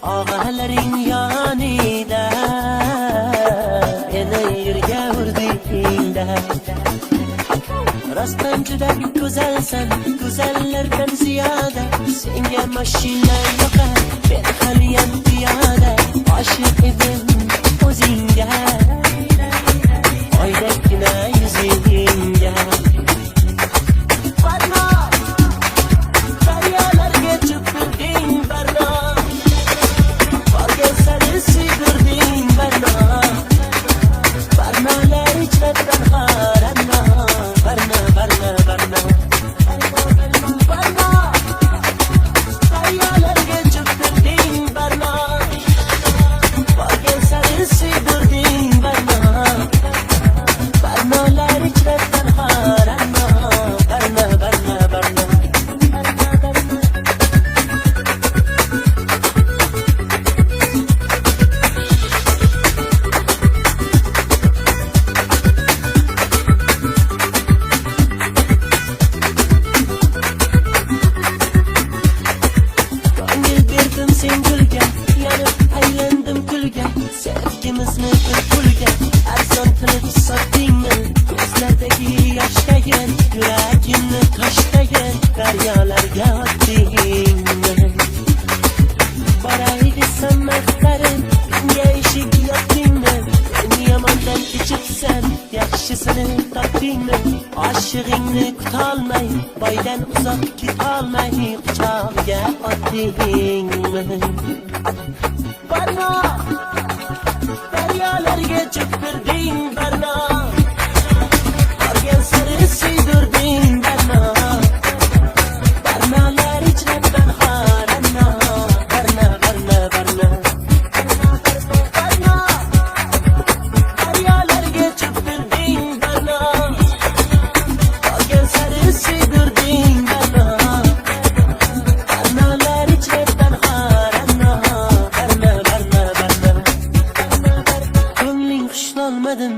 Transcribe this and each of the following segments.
Ağalaring yonida meni yerga urdingda. Rostdan juda go'zalsan, go'zallardan ziyoda. Senga mashina yoqar, men haliyam piyoda. Oshiq edim o'zingga, oydagina yuzingga. Sen gülgen, yanıp aylandım gülgen. Sevgimizni bir pulga arzon qilib sotdingmi? Ko'zlardagi yoshdagan, yuragimni toshdagan daryolarga otdingmi? Boray desam maqtarim, menga eshik yopdingmi? Men yomondan kechibsan, yaxshisini topdingmi? Oshig'ingni kutolmay, boydan uzoq ketolmay, quchog'iga otdingmi? Barno, daryolarga cho'ktirding barno, borgan sari suydirding barno, barnolar ichradan xoranno, barno, barno, barno, barno, daryolarga cho'ktirding barno, borgan sari suydirding barno, barnolar ichradan xoranno, barno, barno, barno. Ko'ngling xushlolmadim,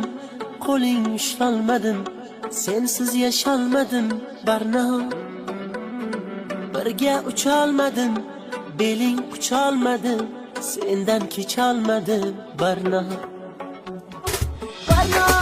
qo'ling ushlolmadim, sensiz yasholmadim barno. Birga ucholmadim, beling qucholmadi, sendan kecholmadim barno, barno.